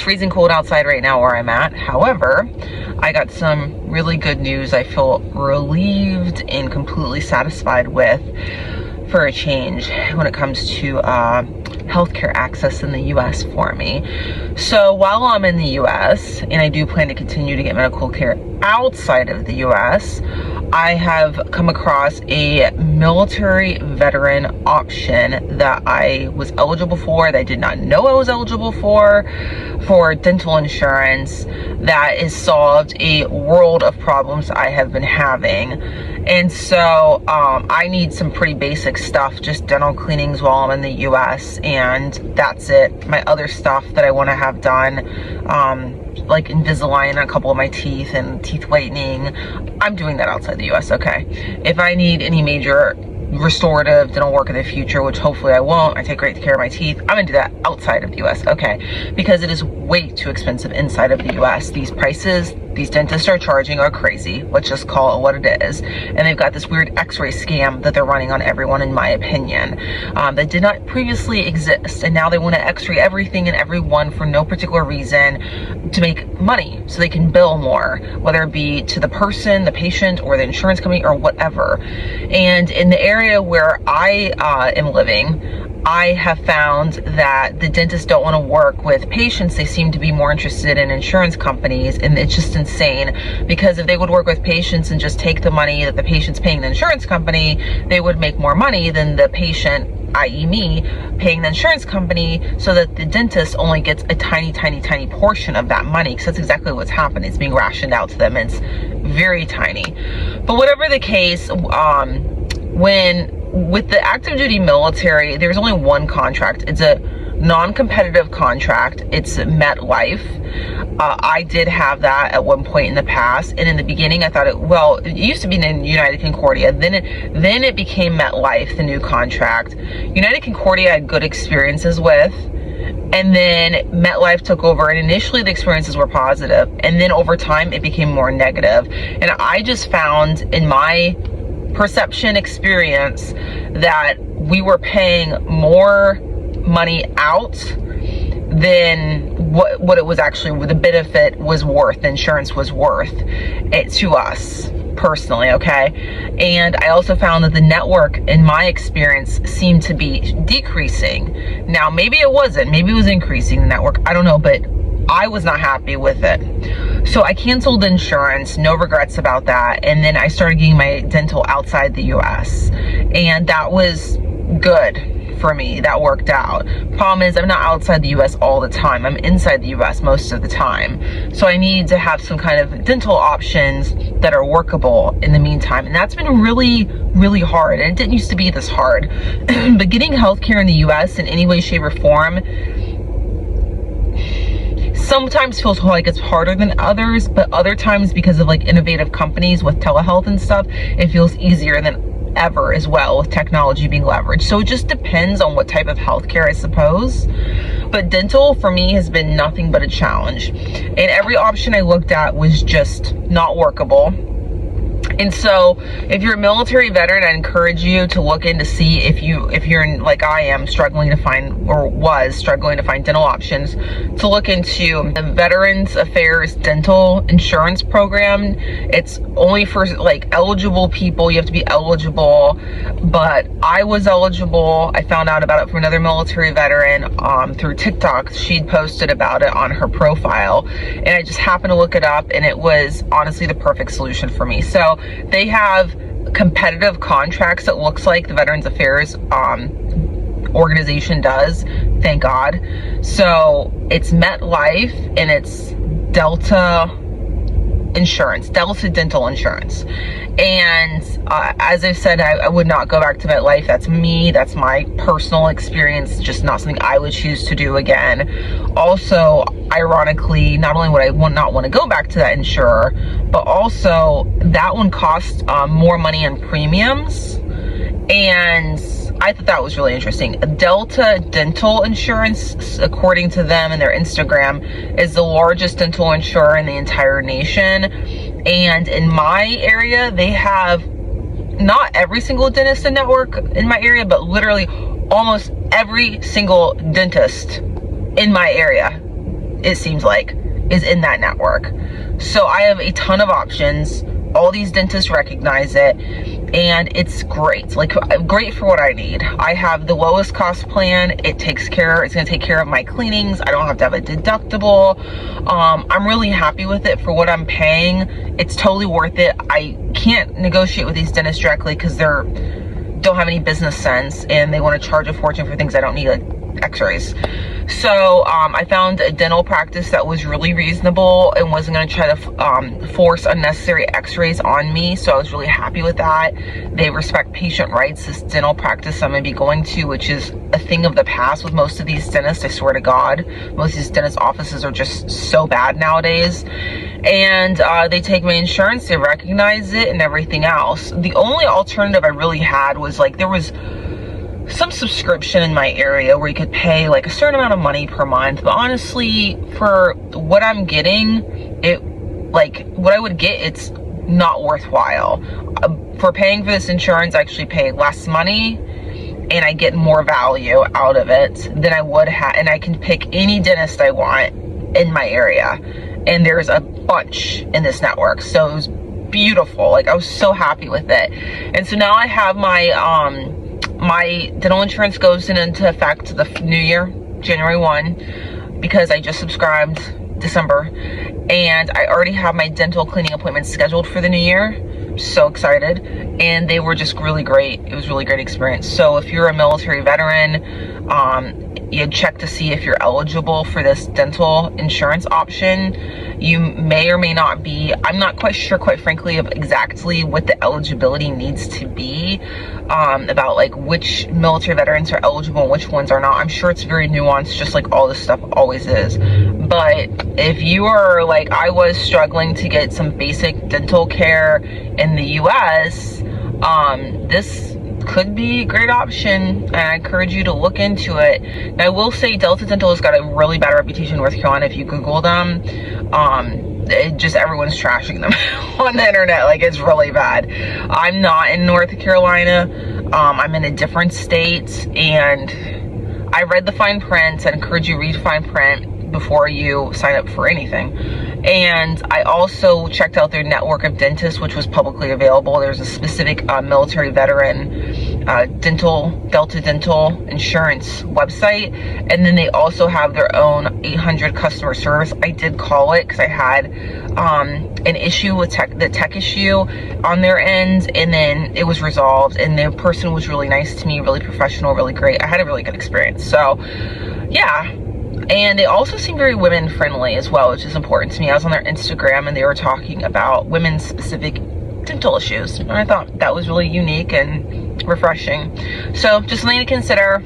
freezing cold outside right now where I'm at. However, I got some really good news I feel relieved and completely satisfied with for a change when it comes to healthcare access in the US for me. So while I'm in the US, and I do plan to continue to get medical care outside of the US, I have come across a military veteran option that I was eligible for, that I did not know I was eligible for dental insurance that has solved a world of problems I have been having. And so I need some pretty basic stuff, just dental cleanings while I'm in the US, and that's it. My other stuff that I want to have done, like Invisalign on a couple of my teeth and teeth whitening, I'm doing that outside the US, okay? If I need any major restorative dental work in the future, which hopefully I won't, I take great care of my teeth, I'm gonna do that outside of the US, okay? Because it is way too expensive inside of the US. These prices these dentists are charging are crazy. Let's just call it what it is. And they've got this weird x-ray scam that they're running on everyone, in my opinion, that did not previously exist. And now they want to x-ray everything and everyone for no particular reason to make money so they can bill more, whether it be to the person, the patient, or the insurance company, or whatever. And in the area where I am living, I have found that the dentists don't want to work with patients. They seem to be more interested in insurance companies, and it's just insane, because if they would work with patients and just take the money that the patient's paying the insurance company, they would make more money than the patient, i.e. me, paying the insurance company, so that the dentist only gets a tiny portion of that money, because that's exactly what's happening. It's being rationed out to them. It's very tiny. But whatever the case, with the active duty military, there's only one contract. It's a non-competitive contract. It's MetLife. I did have that at one point in the past, and in the beginning I thought it used to be in United Concordia, then it became MetLife, the new contract. United Concordia I had good experiences with, and then MetLife took over, and initially the experiences were positive, and then over time it became more negative. And I just found, in my perception experience, that we were paying more money out than what it was actually, the benefit was worth, the insurance was worth it to us personally, okay? And I also found that the network, in my experience, seemed to be decreasing. Now, maybe it wasn't, maybe it was increasing, the network, I don't know, but I was not happy with it. So I canceled insurance, no regrets about that. And then I started getting my dental outside the US. And that was good for me. That worked out. Problem is, I'm not outside the US all the time. I'm inside the US most of the time. So I need to have some kind of dental options that are workable in the meantime. And that's been really, really hard. And it didn't used to be this hard. But getting healthcare in the US in any way, shape, or form sometimes feels like it's harder than others, but other times, because of like innovative companies with telehealth and stuff, it feels easier than ever as well, with technology being leveraged. So it just depends on what type of healthcare, I suppose. But dental for me has been nothing but a challenge, and every option I looked at was just not workable. And so if you're a military veteran, I encourage you to look in to see if you're like I am, struggling to find, or was struggling to find, dental options, to look into the Veterans Affairs Dental Insurance Program. It's only for like eligible people. You have to be eligible, but I was eligible. I found out about it from another military veteran through TikTok. She'd posted about it on her profile, and I just happened to look it up, and it was honestly the perfect solution for me. So they have competitive contracts, it looks like the Veterans Affairs organization does, thank God. So it's MetLife, and it's Delta Dental Insurance. And as I said, I would not go back to MetLife. That's me, that's my personal experience, just not something I would choose to do again. Also, ironically, not only would I not want to go back to that insurer, but also that one cost more money in premiums. And I thought that was really interesting. Delta Dental Insurance, according to them and their Instagram, is the largest dental insurer in the entire nation. And in my area, they have not every single dentist in network in my area, but literally almost every single dentist in my area it seems like, is in that network. So I have a ton of options. All these dentists recognize it, and it's great, like great for what I need. I have the lowest cost plan. It's gonna take care of my cleanings. I don't have to have a deductible. I'm really happy with it for what I'm paying. It's totally worth it. I can't negotiate with these dentists directly because they're don't have any business sense, and they want to charge a fortune for things I don't need, like x-rays. So I found a dental practice that was really reasonable and wasn't going to try to force unnecessary x-rays on me, so I was really happy with that. They respect patient rights, this dental practice I'm going to be going to, which is a thing of the past with most of these dentists. I swear to God, most of these dentist offices are just so bad nowadays. And they take my insurance, they recognize it, and everything else. The only alternative I really had was, like, there was some subscription in my area where you could pay like a certain amount of money per month, but honestly, for what I'm getting, what I would get, it's not worthwhile. For paying for this insurance, I actually pay less money, and I get more value out of it than I would have, and I can pick any dentist I want in my area, and there's a bunch in this network, so it was beautiful. Like, I was so happy with it. And so now I have my my dental insurance goes into effect the new year, January 1, because I just subscribed December, and I already have my dental cleaning appointments scheduled for the new year. I'm so excited, and they were just really great. It was a really great experience. So if you're a military veteran, you check to see if you're eligible for this dental insurance option. You may or may not be. I'm not quite sure, quite frankly, of exactly what the eligibility needs to be, about like which military veterans are eligible and which ones are not. I'm sure it's very nuanced, just like all this stuff always is. But if you are like I was, struggling to get some basic dental care in the US, this could be a great option, and I encourage you to look into it. Now, I will say Delta Dental has got a really bad reputation in North Carolina. If you Google them, everyone's trashing them on the internet. Like, it's really bad. I'm not in North Carolina. I'm in a different state, and I read the fine print. I encourage you to read fine print before you sign up for anything. And I also checked out their network of dentists, which was publicly available. There's a specific military veteran Delta Dental insurance website, and then they also have their own 800 customer service. I did call it because I had an issue with the tech issue on their end, and then it was resolved, and the person was really nice to me, really professional, really great. I had a really good experience. So yeah. And they also seem very women friendly as well, which is important to me. I was on their Instagram, and they were talking about women's specific dental issues, and I thought that was really unique and refreshing. So just something to consider.